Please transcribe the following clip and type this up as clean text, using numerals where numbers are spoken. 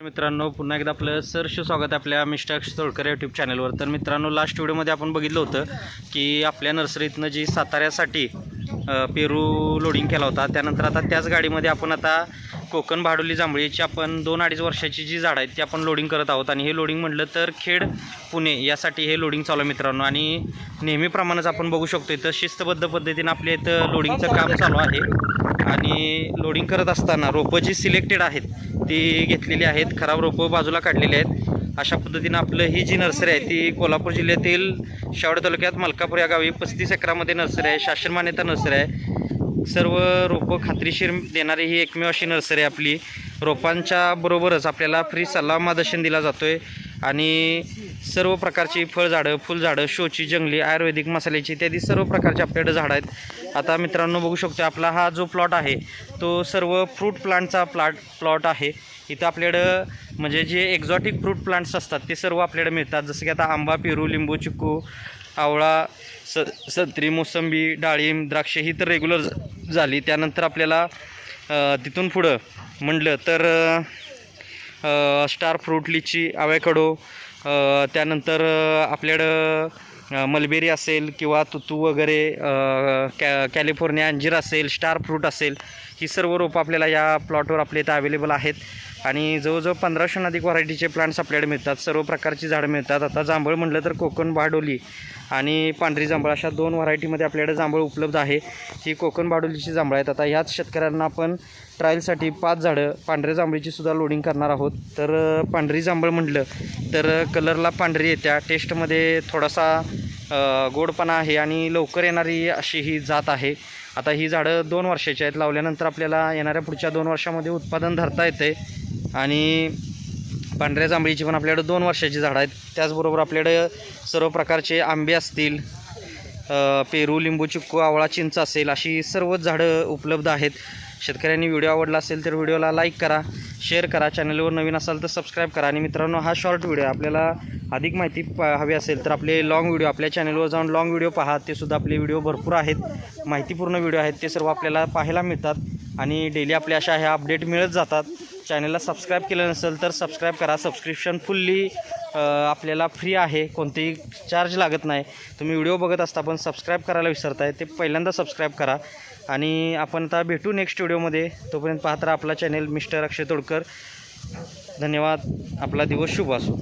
मित्रांनो पुन्हा एकदा आपलं सहर्ष स्वागत आहे आपल्या मिस्टर अक्षय तोडकर यूट्यूब चॅनलवर। तर मित्रांनो लास्ट व्हिडिओमध्ये आपण बघितलं होतं की आपल्या नर्सरीतनं जी साताऱ्यासाठी पेरू लोडिंग केला होता, त्यानंतर आता त्याच गाडीमध्ये आपण आता कोकण भाडोली जांभळीची आपण 2-2.5 वर्षाची जी झाड आहेत ती आपण लोडिंग करत आहोत। आणि हे लोडिंग म्हटलं तर खेड पुणे यासाठी हे लोडिंग चालू आहे मित्रांनो। आणि नेहमीप्रमाणेच आपण बघू शकतो इथं शिस्तबद्ध पद्धतीने आपल्या इथं लोडिंगचं काम चालू आहे। आणि लोडिंग करत असताना रोपं जी सिलेक्टेड आहेत ती घेतलेली आहेत, खराब रोपं बाजूला काढलेली आहेत। अशा पद्धतीनं आपलं ही जी नर्सरी आहे ती कोल्हापूर जिल्ह्यातील शेवडा तालुक्यात मलकापूर या गावी 35 एकरामध्ये नर्सरी आहे, शासन मान्यता नर्सरी आहे। सर्व रोपं खात्रीशीर देणारी ही एकमेव अशी नर्सरी आहे आपली। रोपांच्या बरोबरच आपल्याला फ्री सल्ला मार्गदर्शन दिला जातो आहे। आणि सर्व प्रकारची फळझाडं, फुलझाडं, शोची, जंगली, आयुर्वेदिक, मसाल्याची इत्यादी सर्व प्रकारचे आपल्याकडे झाडं आहेत। आता मित्रांनो बघू शकतो आपला हा जो प्लॉट आहे तो सर्व फ्रूट प्लांटचा प्लॉट आहे। इथं आपल्याकडं म्हणजे जे एक्झॉटिक फ्रूट प्लांट्स असतात ते सर्व आपल्याकडे मिळतात, जसं की आता आंबा, पेरू, लिंबू, चिक्कू, आवळा, संत्री, मोसंबी, डाळिंब, द्राक्ष ही तर रेग्युलर झाली। त्यानंतर आपल्याला तिथून पुढं म्हटलं तर स्टार फ्रूट, लिची, आवॅकडो, त्यानंतर आपल्याकडं मलबेरी असेल किंवा तुतू वगैरे, कॅलिफोर्निया अंजीर असेल, स्टार फ्रूट असेल, ही सर्व रोपं आपल्याला या प्लॉटवर आपल्या इथं अवेलेबल आहेत। आणि जवळजवळ 1500 अधिक व्हरायटीचे प्लांट्स आपल्याकडे मिळतात, सर्व प्रकारची झाडं मिळतात। आता जांभळ म्हटलं तर कोकण भाडोली आणि पांढरी जांभळ अशा 2 व्हरायटीमध्ये आपल्याकडे जांभळ उपलब्ध आहे। ही कोकण भाडोलीची जांभळ आहेत। आता ह्याच शेतकऱ्यांना आपण ट्रायलसाठी 5 झाडं पांढऱ्या जांभळीची सुद्धा लोडिंग करणार आहोत। तर पांढरी जांभळ म्हटलं तर कलरला पांढरी येत्या, टेस्टमध्ये थोडासा गोडपणा आहे आणि लवकर येणारी अशी ही जात आहे। आता ही झाडं 2 वर्षाची आहेत, लावल्यानंतर आपल्याला येणाऱ्या पुढच्या 2 वर्षामध्ये उत्पादन धरता येते। आणि पांढऱ्या जांभळीची पण आपल्याकडे 2 वर्षाची झाडं आहेत। त्याचबरोबर आपल्याकडे सर्व प्रकारचे आंबे असतील, पेरू, लिंबू, चिक्कू, आवळा, चिंच असेल, अशी सर्वच झाडं उपलब्ध आहेत। शेतकऱ्यांनी व्हिडिओ आवडला असेल तर व्हिडिओला लाईक करा, शेअर करा, चॅनलवर नवीन असाल तर सबस्क्राईब करा। आणि मित्रांनो हा शॉर्ट व्हिडिओ आपल्याला अधिक माहिती हवी असेल तर आपले लॉंग व्हिडिओ आपल्या चॅनलवर जाऊन लॉंग व्हिडिओ पहा, ते सुद्धा आपले व्हिडिओ भरपूर आहेत, माहितीपूर्ण व्हिडिओ आहेत, ते सर्व आपल्याला पाहायला मिळतात। आणि डेली आपल्या अशा ह्या अपडेट मिळत जातात। चॅनलला सबस्क्राईब केलं नसेल तर सबस्क्राईब करा। सबस्क्रिप्शन फुल्ली आपल्याला फ्री आहे, कोणतेही चार्ज लागत नाही। तुम्ही व्हिडिओ बघत असता पण सबस्क्राईब करायला विसरताय, ते पहिल्यांदा सबस्क्राईब करा। आणि आपण आता भेटू नेक्स्ट व्हिडिओमध्ये, तोपर्यंत पाहत राहा आपला चॅनल मिस्टर अक्षय तोडकर। धन्यवाद, आपला दिवस शुभ असो।